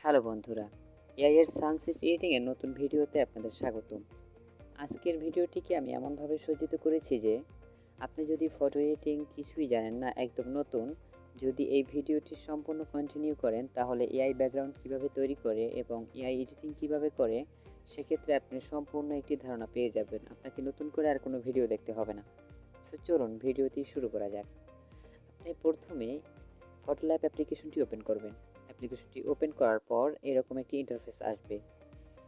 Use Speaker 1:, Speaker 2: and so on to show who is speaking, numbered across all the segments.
Speaker 1: Hello বন্ধুরা, AI এর sunset editing এর নতুন ভিডিওতে আপনাদের স্বাগতম। আজকের ভিডিওটিকে আমি এমনভাবে সজ্জিত করেছি যে আপনি যদি ফটো এডিটিং কিছুই জানেন না, একদম নতুন, যদি এই ভিডিওটি সম্পূর্ণ কন্টিনিউ করেন তাহলে এআই ব্যাকগ্রাউন্ড কিভাবে তৈরি করে এবং এআই এডিটিং কিভাবে করে সেক্ষেত্রে আপনি সম্পূর্ণ একটি ধারণা পেয়ে যাবেন। আপনাকে নতুন করে আর কোনো ভিডিও দেখতে হবে না। সো চলুন ভিডিওটি শুরু করা যাক। আপনি প্রথমে ফটোল্যাব অ্যাপ্লিকেশনটি ওপেন করবেন। অ্যাপ্লিকেশনটি ওপেন করার পর এরকম একটি ইন্টারফেস আসবে।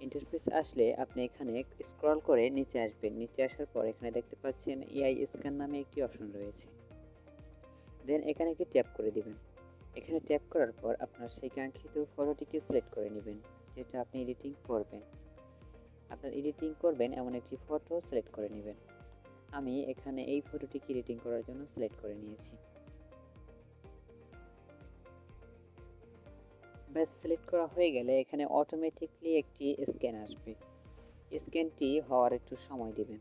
Speaker 1: ইন্টারফেস আসলে আপনি এখানে স্ক্রল করে নিচে আসবেন। নিচে আসার পর এখানে দেখতে পাচ্ছেন এআই স্ক্যান নামে একটি অপশন রয়েছে। দেন এখানে একটি ট্যাপ করে দিবেন। এখানে ট্যাপ করার পর আপনার সেই কাঙ্ক্ষিত ফটোটিকে সিলেক্ট করে নেবেন, যেটা আপনি এডিটিং করবেন। আপনার এডিটিং করবেন এমন একটি ফটো সিলেক্ট করে নেবেন। আমি এখানে এই ফটোটিকে এডিটিং করার জন্য সিলেক্ট করে নিয়েছি। ব্যাস সিলেক্ট করা হয়ে গেলে এখানে অটোমেটিকলি একটি স্ক্যান আসবে। স্ক্যানটি হওয়ার একটু সময় দিবেন।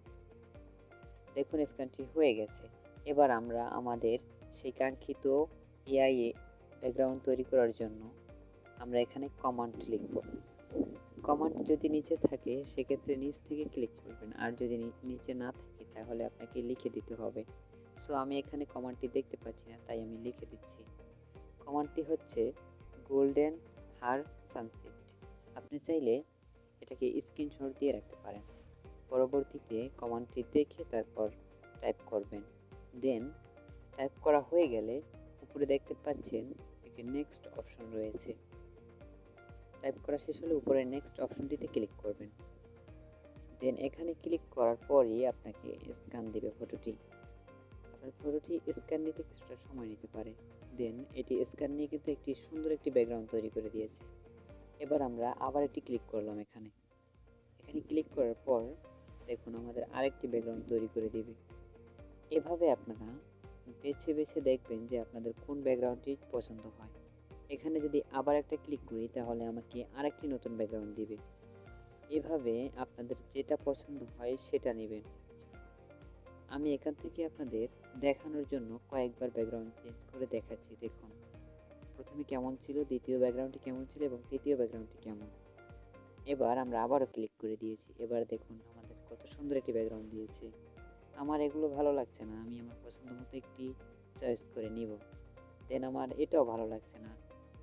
Speaker 1: দেখুন স্ক্যানটি হয়ে গেছে। এবার আমরা আমাদের সেই কাঙ্ক্ষিত এআই ব্যাকগ্রাউন্ড তৈরি করার জন্য আমরা এখানে কমান্ড লিখব। কমান্ড যদি নিচে থাকে সেক্ষেত্রে নিচ থেকে ক্লিক করবেন, আর যদি নিচে না থাকে তাহলে আপনাকে লিখে দিতে হবে। সো আমি এখানে কমান্ডটি দেখতে পাচ্ছি না, তাই আমি লিখে দিচ্ছি। কমান্ডটি হচ্ছে গোল্ডেন হার সানসেট। আপনি চাইলে এটাকে স্ক্রিনশট দিয়ে রাখতে পারেন। পরবর্তীতে কমান্ডটি দেখে তারপর টাইপ করবেন। দেন টাইপ করা হয়ে গেলে উপরে দেখতে পাচ্ছেন একটি নেক্সট অপশন রয়েছে। টাইপ করা শেষ হলে উপরে নেক্সট অপশনটিতে ক্লিক করবেন। দেন এখানে ক্লিক করার পরই আপনাকে স্ক্যান দেবে ফটোটি। আপনার ফটোটি স্ক্যান নিতে কিছুটা সময় নিতে পারে। দেন এটি স্ক্যান নিয়ে কিন্তু একটি সুন্দর একটি ব্যাকগ্রাউন্ড তৈরি করে দিয়েছে। এবার আমরা আবার একটি ক্লিক করলাম। এখানে ক্লিক করার পর দেখুন আমাদের আরেকটি ব্যাকগ্রাউন্ড তৈরি করে দিবে। এভাবে আপনারা বেছে বেছে দেখবেন যে আপনাদের কোন ব্যাকগ্রাউন্ডটি পছন্দ হয়। এখানে যদি আবার একটা ক্লিক করি তাহলে আমাকে আরেকটি নতুন ব্যাকগ্রাউন্ড দিবে। এভাবে আপনাদের যেটা পছন্দ হয় সেটা নেবেন। আমি এখান থেকে আপনাদের দেখানোর জন্য কয়েকবার ব্যাকগ্রাউন্ড চেঞ্জ করে দেখাচ্ছি। দেখুন প্রথমে কেমন ছিল, দ্বিতীয় ব্যাকগ্রাউন্ডটি কেমন ছিল এবং তৃতীয় ব্যাকগ্রাউন্ডটি কেমন। এবার আমরা আবারও ক্লিক করে দিয়েছি। এবার দেখুন আমাদের কত সুন্দর একটি ব্যাকগ্রাউন্ড দিয়েছে। আমার এগুলো ভালো লাগছে না, আমি আমার পছন্দ মতো একটি চয়েস করে নিব। দেন আমার এটাও ভালো লাগছে না।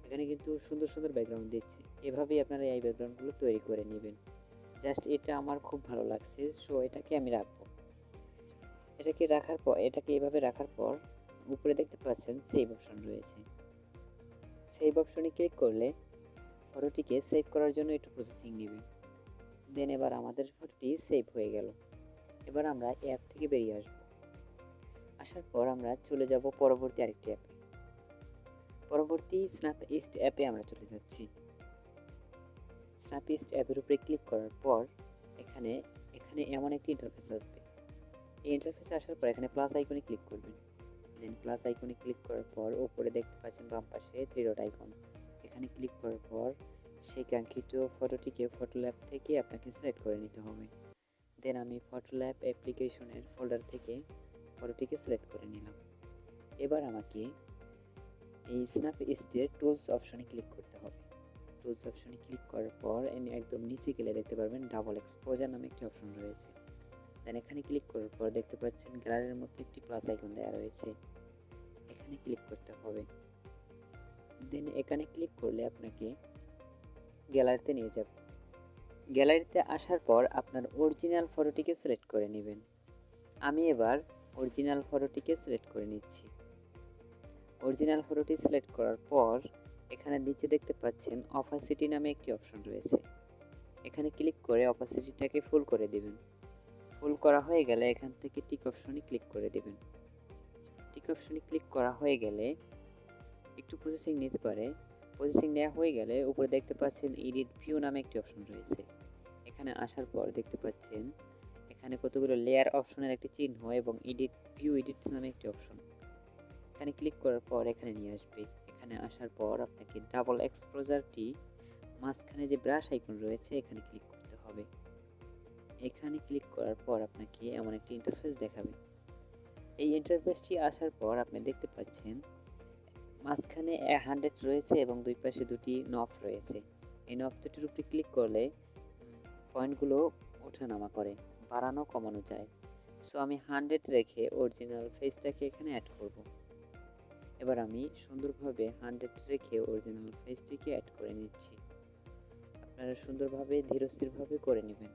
Speaker 1: এখানে কিন্তু সুন্দর সুন্দর ব্যাকগ্রাউন্ড দিচ্ছে। এভাবেই আপনারা এই ব্যাকগ্রাউন্ডগুলো তৈরি করে নেবেন। জাস্ট এটা আমার খুব ভালো লাগছে, সো এটাকে আমি রাখবো। এটাকে এভাবে রাখার পর উপরে দেখতে পাচ্ছেন সেভ অপশন রয়েছে। সেভ অপশনে ক্লিক করলে ফটোটিকে সেভ করার জন্য একটু প্রসেসিং নেবে। দেন এবার আমাদের ফটোটি সেভ হয়ে গেল। এবার আমরা অ্যাপ থেকে বেরিয়ে আসব। আসার পর আমরা চলে যাব পরবর্তী আরেকটি অ্যাপে। পরবর্তী স্ন্যাপইস্ট অ্যাপে আমরা চলে যাচ্ছি। স্ন্যাপইস্ট অ্যাপের উপরে ক্লিক করার পর এখানে এখানে এমন একটি ইন্টারফেস আসবে। এই ইন্টারফেসে আসার পর এখানে প্লাস আইকনে ক্লিক করবেন। দেন প্লাস আইকনে ক্লিক করার পর উপরে দেখতে পাচ্ছেন বাম পাশে থ্রি ডট আইকন। এখানে ক্লিক করার পর সেই কাঙ্ক্ষিত ফটোটিকে ফটোল্যাব থেকে আপনাকে সিলেক্ট করে নিতে হবে। দেন আমি ফটোল্যাব অ্যাপ্লিকেশনের ফোল্ডার থেকে ফটোটিকে সিলেক্ট করে নিলাম। এবার আমাকে এই স্ন্যাপইস্টের টুলস অপশনে ক্লিক করতে হবে। টুলস অপশনে ক্লিক করার পর একদম নিচে গেলে দেখতে পারবেন ডাবল এক্সপোজার নামে একটি অপশন রয়েছে। দেন এখানে ক্লিক করার পর দেখতে পাচ্ছেন গ্যালারির মধ্যে একটি প্লাস আইকন দেওয়া রয়েছে। এখানে ক্লিক করতে হবে। দেন এখানে ক্লিক করলে আপনাকে গ্যালারিতে নিয়ে যাবে। গ্যালারিতে আসার পর আপনার অরিজিনাল ফটোটিকে সিলেক্ট করে নেবেন। আমি এবার অরিজিনাল ফটোটিকে সিলেক্ট করে নিচ্ছি। অরিজিনাল ফটোটি সিলেক্ট করার পর এখানে নিচে দেখতে পাচ্ছেন অপাসিটি নামে একটি অপশন রয়েছে। এখানে ক্লিক করে অপাসিটিটাকে ফুল করে দিবেন। ফুল করা হয়ে গেলে এখান থেকে টিক অপশনে ক্লিক করে দিবেন। টিক অপশনে ক্লিক করা হয়ে গেলে একটু প্রসেসিং নিতে পারে। প্রসেসিং নেওয়া হয়ে গেলে উপরে দেখতে পাচ্ছেন এডিট ভিউ নামে একটি অপশন রয়েছে। এখানে আসার পর দেখতে পাচ্ছেন এখানে কতগুলো লেয়ার অপশনের একটি চিহ্ন এবং এডিট ভিউ এডিটস নামে একটি অপশন। এখানে ক্লিক করার পর এখানে নিয়ে আসবে। এখানে আসার পর আপনাকে ডাবল এক্সপোজারটি মাঝখানে যে ব্রাশ আইকন রয়েছে এখানে ক্লিক করতে হবে। এখানে ক্লিক করার পর আপনাকে এমন একটি ইন্টারফেস দেখাবে। এই ইন্টারফেসটি আসার পর আপনি দেখতে পাচ্ছেন মাঝখানে 100 রয়েছে এবং দুই পাশে দুটি নফ রয়েছে। এই নব দুটির উপরে ক্লিক করলে পয়েন্টগুলো ওঠানামা করে, বাড়ানো কমানো যায়। সো আমি 100 রেখে অরিজিনাল ফেসটাকে এখানে অ্যাড করব। এবার আমি সুন্দরভাবে 100 রেখে অরিজিনাল ফেসটিকে অ্যাড করে নিচ্ছি। আপনারা সুন্দরভাবে ধীরস্থিরভাবে করে নেবেন।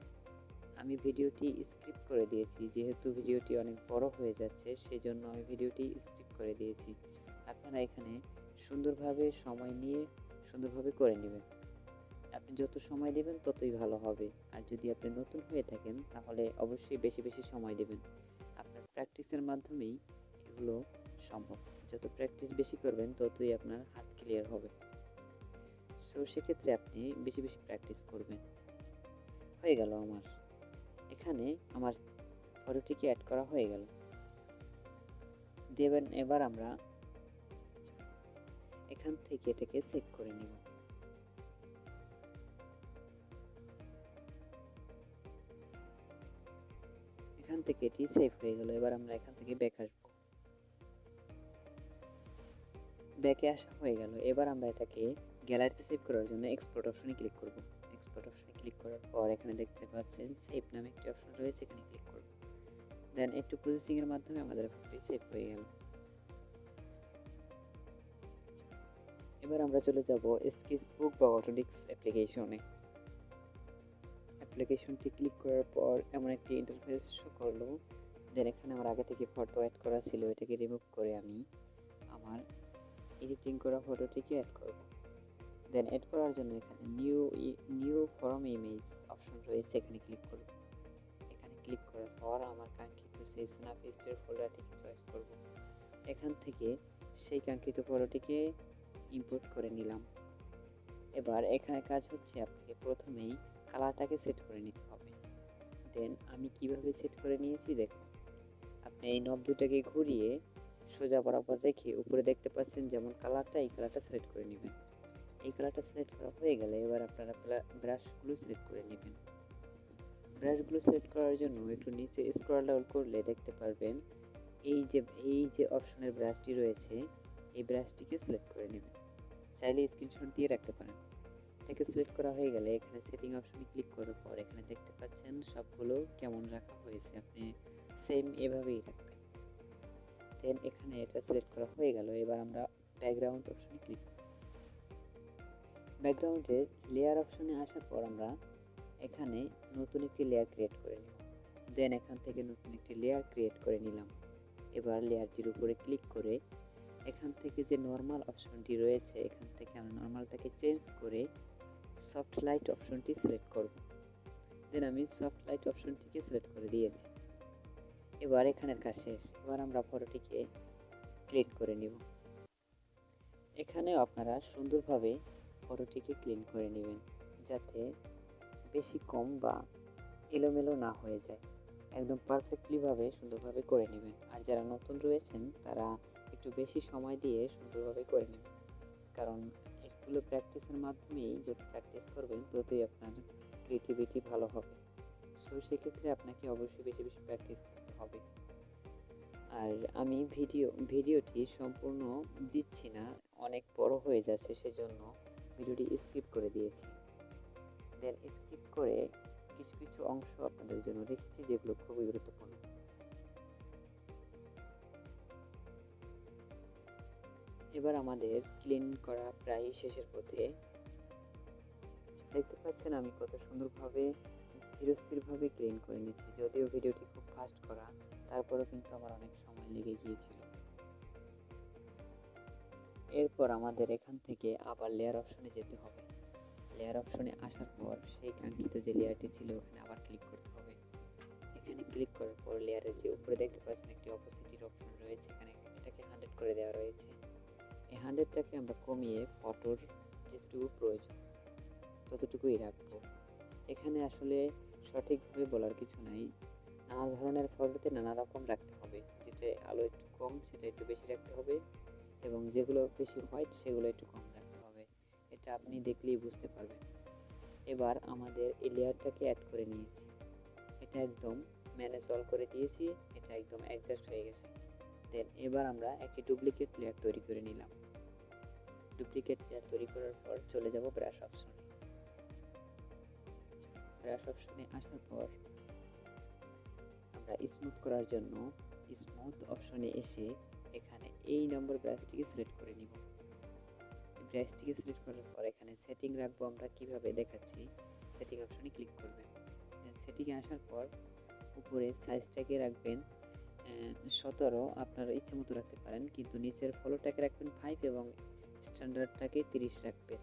Speaker 1: আমি ভিডিওটি স্ক্রিপ্ট করে দিয়েছি, যেহেতু ভিডিওটি অনেক বড় হয়ে যাচ্ছে সেজন্য আমি ভিডিওটি স্ক্রিপ্ট করে দিয়েছি। আপনারা এখানে সুন্দরভাবে সময় নিয়ে সুন্দরভাবে করে নেবেন। আপনি যত সময় দেবেন ততই ভালো হবে। আর যদি আপনি নতুন হয়ে থাকেন তাহলে অবশ্যই বেশি বেশি সময় দেবেন। আপনার প্র্যাকটিসের মাধ্যমেই এগুলো সম্ভব। যত প্র্যাকটিস বেশি করবেন ততই আপনার হাত ক্লিয়ার হবে। সো সেক্ষেত্রে আপনি বেশি বেশি প্র্যাকটিস করবেন। হয়ে গেল এখানে আমার ফটোটিকে অ্যাড করা হয়ে গেল। দেবেন এবার আমরা এখান থেকে এটাকে সেভ করে নিব। এখান থেকে এটি সেভ হয়ে গেল। এবার আমরা এখান থেকে ব্যাক আসবো। ব্যাকে আসা হয়ে গেল। এবার আমরা এটাকে গ্যালারিতে সেভ করার জন্য এক্সপোর্ট অপশনে ক্লিক করব। এক্সপোর্ট অপশনে ক্লিক করার পর এখানে দেখতে পাচ্ছেন সেভ নামে একটি অপশন রয়েছে, এখানে ক্লিক করব। দেন একটু প্রসেসিং এর মাধ্যমে আমাদের ফটোটি সেভ হয়ে গেল। এবার আমরা চলে যাব স্কেচবুক বা অটোডিস্ক অ্যাপ্লিকেশনে। অ্যাপ্লিকেশনটি ক্লিক করার পর এমন একটি ইন্টারফেস শো করলো। দেন এখানে আমার আগে থেকে ফটো অ্যাড করা ছিল, এটাকে রিমুভ করে আমি আমার এডিটিং করা ফটোটিকে অ্যাড করব। দেন অ্যাড করার জন্য এখানে নিউ ফর্ম ইমেজ অপশন রয়েছে, এখানে ক্লিক করব। এখানে ক্লিক করার পর আমার কাঙ্ক্ষিত সেই স্ন্যাপচিটের ফোল্ডারটিকে চয়েস করব। এখান থেকে সেই কাঙ্ক্ষিত ফটোটিকে ইম্পোর্ট করে নিলাম। এবার এখানে কাজ হচ্ছে আপনাকে প্রথমেই কালারটাকে সেট করে নিতে হবে। দেন আমি কিভাবে সেট করে নিয়েছি দেখুন। আপনি এই নব দুটাকে ঘুরিয়ে সোজা বরাবর রেখে উপরে দেখতে পাচ্ছেন যেমন কালারটা, এই কালারটা সিলেক্ট করে নেবেন। এই কালারটা সিলেক্ট করা হয়ে গেলে এবার আপনারা ব্রাশগুলো সিলেক্ট করে নেবেন। ব্রাশগুলো সিলেক্ট করার জন্য একটু নিচে স্ক্রল ডাউন করলে দেখতে পারবেন এই যে অপশনের ব্রাশটি রয়েছে, এই ব্রাশটিকে সিলেক্ট করে নেবেন। চাইলে স্ক্রিনশট দিয়ে রাখতে পারেন। এটাকে সিলেক্ট করা হয়ে গেলে এখানে সেটিং অপশনে ক্লিক করার পর এখানে দেখতে পাচ্ছেন সবগুলো কেমন রাখা হয়েছে, আপনি সেম এভাবেই রাখবেন। দেন এখানে এটা সিলেক্ট করা হয়ে গেল। এবার আমরা ব্যাকগ্রাউন্ড অপশনে ক্লিক করব। ব্যাকগ্রাউন্ডের লেয়ার অপশনে আসার পর আমরা এখানে নতুন একটি লেয়ার ক্রিয়েট করে নেব। দেন এখান থেকে নতুন একটি লেয়ার ক্রিয়েট করে নিলাম। এবার লেয়ারটির উপরে ক্লিক করে এখান থেকে যে নর্মাল অপশনটি রয়েছে, এখান থেকে আমরা নর্মালটাকে চেঞ্জ করে সফট লাইট অপশনটি সিলেক্ট করব। দেন আমি সফট লাইট অপশনটিকে সিলেক্ট করে দিয়েছি। এবার এখানের কাজ শেষ। এবার আমরা ফটোটিকে ক্লিন করে নিব। এখানেও আপনারা সুন্দরভাবে ফটোটিকে ক্লিন করে নেবেন, যাতে বেশি কম বা এলোমেলো না হয়ে যায়। একদম পারফেক্টলিভাবে সুন্দরভাবে করে নেবেন। আর যারা নতুন রয়েছেন তারা একটু বেশি সময় দিয়ে সুন্দরভাবে করে নেবেন, কারণ এগুলো প্র্যাকটিসের মাধ্যমেই যত প্র্যাকটিস করবেন ততই আপনার ক্রিয়েটিভিটি ভালো হবে। সো সেক্ষেত্রে আপনাকে অবশ্যই বেশি বেশি প্র্যাকটিস করতে হবে। আর আমি ভিডিওটি সম্পূর্ণ দিচ্ছি না, অনেক বড় হয়ে যাচ্ছে, সেজন্য ভিডিওটি স্কিপ করে দিয়েছি। দেন স্কিপ করে কিছু কিছু অংশ আপনাদের জন্য রেখেছি যেগুলো খুবই গুরুত্বপূর্ণ। এবার আমাদের ক্লিন করা প্রায় শেষের পথে। দেখতে পাচ্ছেন আমি কত সুন্দরভাবে ধীরস্থিরভাবে ক্লিন করে নিচ্ছি। যদিও ভিডিওটি খুব ফাস্ট করা, তারপরেও কিন্তু আমার অনেক সময় লেগে গিয়েছিল। এরপর আমাদের এখান থেকে আবার লেয়ার অপশনে যেতে হবে। লেয়ার অপশনে আসার পর সেই কাঙ্ক্ষিত যে লেয়ারটি ছিল ওখানে আবার ক্লিক করতে হবে। এখানে ক্লিক করার পর লেয়ারের যে উপরে দেখতে পাচ্ছেন একটি অপোসিটির অপশন রয়েছে, এখানে এটাকে 100 করে দেওয়া রয়েছে। এই 100টাকে আমরা কমিয়ে ফটোর যেটুকু প্রয়োজন ততটুকুই রাখবো। এখানে আসলে সঠিকভাবে বলার কিছু নাই, নানা ধরনের ফটোতে নানা রকম রাখতে হবে। যেটা আলো একটু কম সেটা একটু বেশি রাখতে হবে, এবং যেগুলো বেশি হোয়াইট সেগুলো একটু কম রাখতে হবে। এটা আপনি দেখলেই বুঝতে পারবেন। এবার আমাদের এই লেয়ারটাকে অ্যাড করে নিয়েছি, এটা একদম ম্যানেজ অল করে দিয়েছি, এটা একদম অ্যাডজাস্ট হয়ে গেছে। দেন এবার আমরা একটি ডুপ্লিকেট লেয়ার তৈরি করে নিলাম। ডুপ্লিকেট লেয়ার তৈরি করার পর চলে যাব ব্রাশ অপশনে। ব্রাশ অপশনে আসার পর আমরা স্মুথ করার জন্য স্মুথ অপশনে এসে এখানে এই নম্বর ব্রাশটিকে সিলেক্ট করে নিব। ব্রাশটিকে সিলেক্ট করার পর এখানে সেটিং রাখবো আমরা, কিভাবে দেখাচ্ছি। সেটিং অপশনে ক্লিক করবেন। সেটিংয়ে আসার পর উপরে সাইজটাকে রাখবেন 17, আপনারা ইচ্ছা মতো রাখতে পারেন, কিন্তু নিচের ফলোটাকে রাখবেন 5 এবং স্ট্যান্ডার্ডটাকে 30 রাখবেন।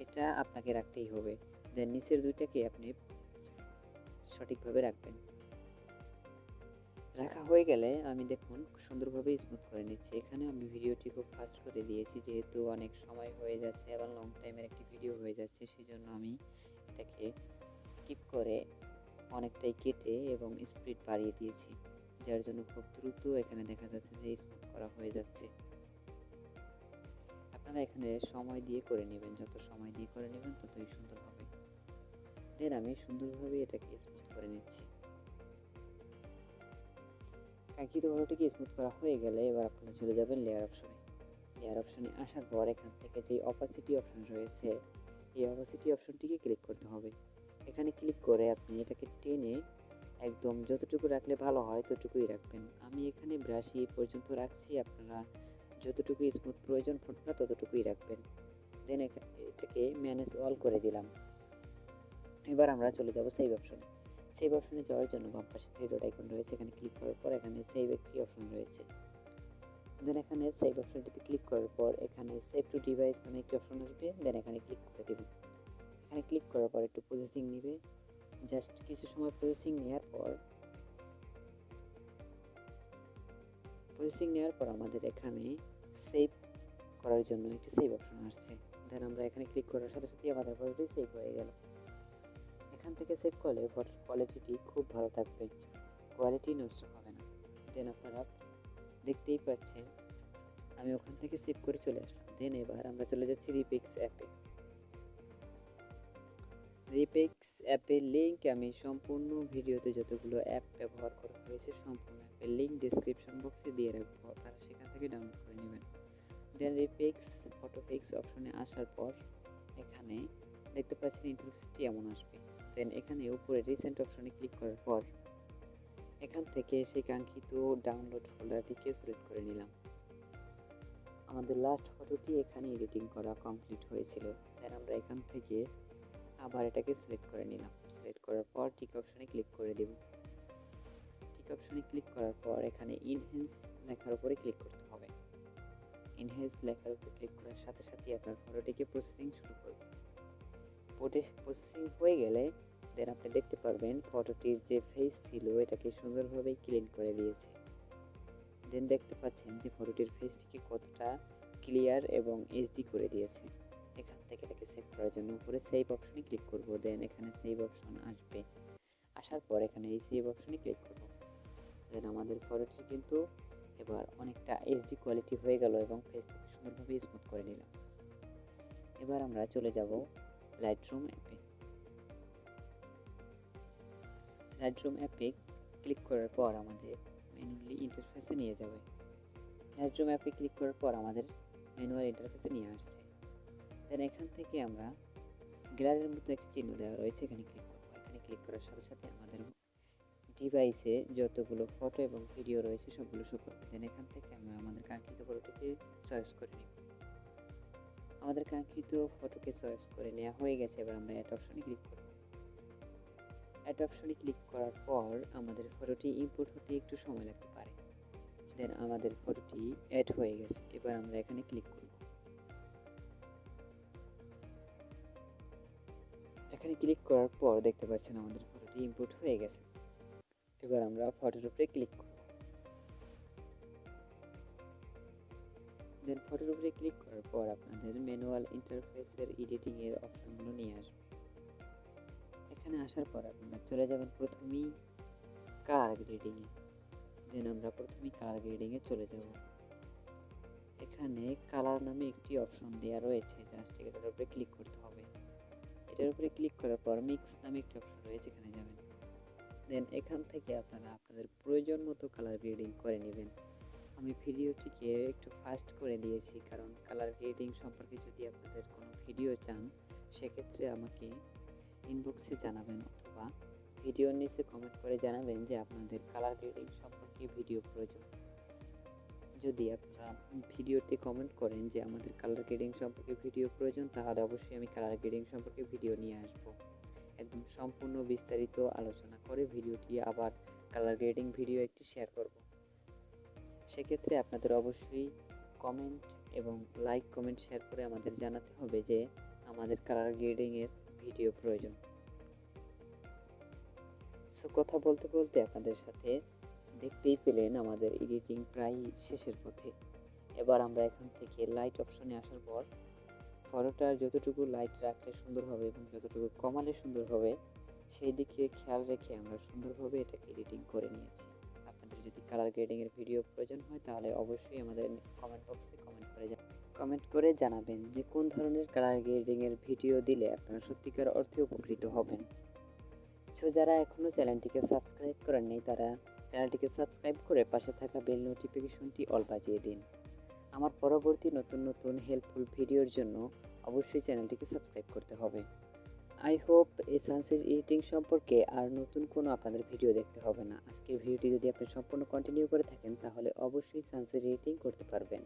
Speaker 1: এটা আপনাকে রাখতেই হবে। দেন নিচের দুইটাকে আপনি সঠিকভাবে রাখবেন। রাখা হয়ে গেলে আমি দেখুন সুন্দরভাবে স্মুথ করে নিচ্ছি। এখানে আমি ভিডিওটি খুব ফাস্ট করে দিয়েছি, যেহেতু অনেক সময় হয়ে যাচ্ছে এবং লং টাইমের একটি ভিডিও হয়ে যাচ্ছে, সেজন্য আমি এটাকে স্কিপ করে অনেকটাই কেটে এবং স্পিড বাড়িয়ে দিয়েছি, যার জন্য খুব দ্রুত এখানে দেখা যাচ্ছে যে স্মুথ করা হয়ে যাচ্ছে। আপনারা এখানে সময় দিয়ে করে নেবেন, যত সময় দিয়ে করে নেবেন ততই সুন্দর হবে। দেন আমি সুন্দরভাবে এটাকে স্মুথ করে নিচ্ছি। কাঙ্ক্ষিত ফটোটিকে স্মুথ করা হয়ে গেলে এবার আপনারা চলে যাবেন লেয়ার অপশনে। লেয়ার অপশনে আসার পর এখান থেকে যে অপাসিটি অপশন রয়েছে, এই অপাসিটি অপশনটিকে ক্লিক করতে হবে। এখানে ক্লিক করে আপনি এটাকে টেনে একদম যতটুকু রাখলে ভালো হয় ততটুকুই রাখবেন। আমি এখানে ব্রাশি এই পর্যন্ত রাখছি, আপনারা যতটুকু স্মুথ প্রয়োজন ফটোটা ততটুকুই রাখবেন। দেন এটাকে ম্যানেজ অল করে দিলাম। এবার আমরা চলে যাব সেভ অপশনে। সেভ অপশনে যাওয়ার জন্য বাম পাশে থ্রি ডট আইকন রয়েছে, এখানে ক্লিক করার পর এখানে সেভ একটি অপশন রয়েছে। দেন এখানে সেভ অপশনটিতে ক্লিক করার পর এখানে সেভ টু ডিভাইস নামে একটি অপশন আসবে। দেন এখানে ক্লিক করে দেবেন। এখানে ক্লিক করার পর একটু প্রসেসিং নেবে, জাস্ট কিছু সময় প্রসেসিং নেওয়ার পর আমাদের এখানে সেভ করার জন্য একটি সেভ অপশন আসছে। দেন আমরা এখানে ক্লিক করার সাথে সাথে আমাদের ফটোটি সেভ হয়ে গেল। এখান থেকে সেভ করলে ফটোর কোয়ালিটিটি খুব ভালো থাকবে, কোয়ালিটি নষ্ট হবে না। দেন আপনারা দেখতেই পাচ্ছেন আমি ওখান থেকে সেভ করে চলে আসলাম। দেন এবার আমরা চলে যাচ্ছি রিপিক্স অ্যাপে। রিপিক্স অ্যাপের লিঙ্ক আমি সম্পূর্ণ ভিডিওতে যতগুলো অ্যাপ ব্যবহার করা হয়েছে সম্পূর্ণ অ্যাপের লিঙ্ক ডেসক্রিপশন বক্সে দিয়ে রাখবো, আপনারা সেখান থেকে ডাউনলোড করে নেবেন। দেন রিপিক্স ফটোপিক্স অপশনে আসার পর এখানে দেখতে পাচ্ছেন ইন্টারফেসটি এমন আসবে। দেন এখানে উপরে রিসেন্ট অপশনে ক্লিক করার পর এখান থেকে সেই কাঙ্ক্ষিত ডাউনলোড ফোল্ডারটিকে সিলেক্ট করে নিলাম। আমাদের লাস্ট ফটোটি এখানে এডিটিং করা কমপ্লিট হয়েছিল। দেন আমরা এখান থেকে আবার এটাকে সিলেক্ট করে নিলাম। সিলেক্ট করার পর টিক অপশনে ক্লিক করে দেব। টিক অপশনে ক্লিক করার পর এখানে ইনহ্যান্স লেখার উপরে ক্লিক করতে হবে। ইনহ্যান্স লেখার উপরে ক্লিক করার সাথে সাথে আপনার ফটোটিকে প্রসেসিং শুরু করবে। প্রসেসিং হয়ে গেলে দেন আপনি দেখতে পারবেন ফটোটির যে ফেস ছিল এটাকে সুন্দরভাবে ক্লিন করে দিয়েছে। দেন দেখতে পাচ্ছেন যে ফটোটির ফেসটিকে কতটা ক্লিয়ার এবং এইচডি করে দিয়েছে। এখান থেকে এটাকে সেভ করার জন্য উপরে সেভ অপশনে ক্লিক করব। দেন এখানে সেভ অপশন আসবে, আসার পর এখানে এই সেভ অপশনে ক্লিক করব। দেন আমাদের ফটোটি কিন্তু এবার অনেকটা এইচডি কোয়ালিটি হয়ে গেল এবং ফেসটাকে সুন্দরভাবে স্মুথ করে নিলাম। এবার আমরা চলে যাব লাইটরুম অ্যাপে। লাইটরুম অ্যাপে ক্লিক করার পর আমাদের ম্যানুয়ালি ইন্টারফেসে নিয়ে যাবে। লাইটরুম অ্যাপে ক্লিক করার পর আমাদের ম্যানুয়াল ইন্টারফেসে নিয়ে আসছে। দেন এখান থেকে আমরা গ্যালারির মতো একটি চিহ্ন দেওয়া রয়েছে, এখানে ক্লিক করব। এখানে ক্লিক করার সাথে সাথে আমাদের ডিভাইসে যতগুলো ফটো এবং ভিডিও রয়েছে সবগুলো শো করবে। দেন এখান থেকে আমরা আমাদের কাঙ্ক্ষিত ফটোটিকে চয়েস করে নিব। আমাদের কাঙ্ক্ষিত ফটোকে চয়েস করে নেওয়া হয়ে গেছে। এবার আমরা অ্যাড অপশনে ক্লিক করব। অ্যাড অপশনে ক্লিক করার পর আমাদের ফটোটি ইম্পোর্ট হতে একটু সময় লাগতে পারে। দেন আমাদের ফটোটি অ্যাড হয়ে গেছে। এবার আমরা এখানে ক্লিক করব। এখানে ক্লিক করার পর দেখতে পাচ্ছেন আমাদের ফটোটি ইম্পোর্ট হয়ে গেছে। এবার আমরা ফটোর উপরে ক্লিক করব। দেন ফটোর উপরে ক্লিক করার পর আপনাদের ম্যানুয়াল ইন্টারফেসের এডিটিং এর অপশনগুলো নিয়ে আসবে। এখানে আসার পর আপনারা চলে যাবেন প্রথমেই কালার গ্রেডিংয়ে। দেন আমরা প্রথমেই কালার গ্রেডিংয়ে চলে যাব। এখানে কালার নামে একটি অপশন দেওয়া রয়েছে, জাস্ট এটার উপরে ক্লিক করতে হবে। এটার উপরে ক্লিক করার পর মিক্স নামে একটি অপশন রয়েছে, এখানে যাবেন। দেন এখান থেকে আপনারা আপনাদের প্রয়োজন মতো কালার গ্রেডিং করে নেবেন। আমি ভিডিওটিকে একটু ফাস্ট করে দিয়েছি, কারণ কালার গ্রেডিং সম্পর্কে যদি আপনাদের কোনো ভিডিও চান সেক্ষেত্রে আমাকে ইনবক্সে জানাবেন অথবা ভিডিওর নিচে কমেন্ট করে জানাবেন যে আপনাদের কালার গ্রেডিং সম্পর্কে ভিডিও প্রয়োজন। যদি আপনারা ভিডিওতে কমেন্ট করেন যে আমাদের কালার গ্রেডিং সম্পর্কে ভিডিও প্রয়োজন, তাহলে অবশ্যই আমি কালার গ্রেডিং সম্পর্কে ভিডিও নিয়ে আসব। একদম সম্পূর্ণ বিস্তারিত আলোচনা করে ভিডিওটি আবার কালার গ্রেডিং ভিডিও একটি শেয়ার করব। সেক্ষেত্রে আপনাদের অবশ্যই কমেন্ট এবং লাইক কমেন্ট শেয়ার করে আমাদের জানাতে হবে যে আমাদের কালার গ্রেডিংয়ের ভিডিও প্রয়োজন। সো কথা বলতে বলতে আপনাদের সাথে দেখতেই পেলেন আমাদের এডিটিং প্রায় শেষের পথে। এবার আমরা এখান থেকে লাইট অপশনে আসার পর ফটোটার যতটুকু লাইট রাখলে সুন্দর হবে এবং যতটুকু কমালে সুন্দর হবে সেই দিকে খেয়াল রেখে আমরা সুন্দরভাবে এটাকে এডিটিং করে নিয়েছি। আপনাদের যদি কালার গ্রেডিংয়ের ভিডিও প্রয়োজন হয় তাহলে অবশ্যই আমাদের কমেন্ট বক্সে কমেন্ট করে জানাবেন যে কোন ধরনের কালার গ্রেডিংয়ের ভিডিও দিলে আপনারা সত্যিকার অর্থে উপকৃত হবেন। সো যারা এখনও চ্যানেলটিকে সাবস্ক্রাইব করেননি তারা চ্যানেলটিকে সাবস্ক্রাইব করে পাশে থাকা বেল নোটিফিকেশনটি অল বাজিয়ে দিন। আমার পরবর্তী নতুন নতুন হেল্পফুল ভিডিওর জন্য অবশ্যই চ্যানেলটিকে সাবস্ক্রাইব করতে হবে। আই হোপ এই সানসেট এডিটিং সম্পর্কে আর নতুন কোনো আপনাদের ভিডিও দেখতে হবে না। আজকের ভিডিওটি যদি আপনি সম্পূর্ণ কন্টিনিউ করে থাকেন তাহলে অবশ্যই সানসেট এডিটিং করতে পারবেন।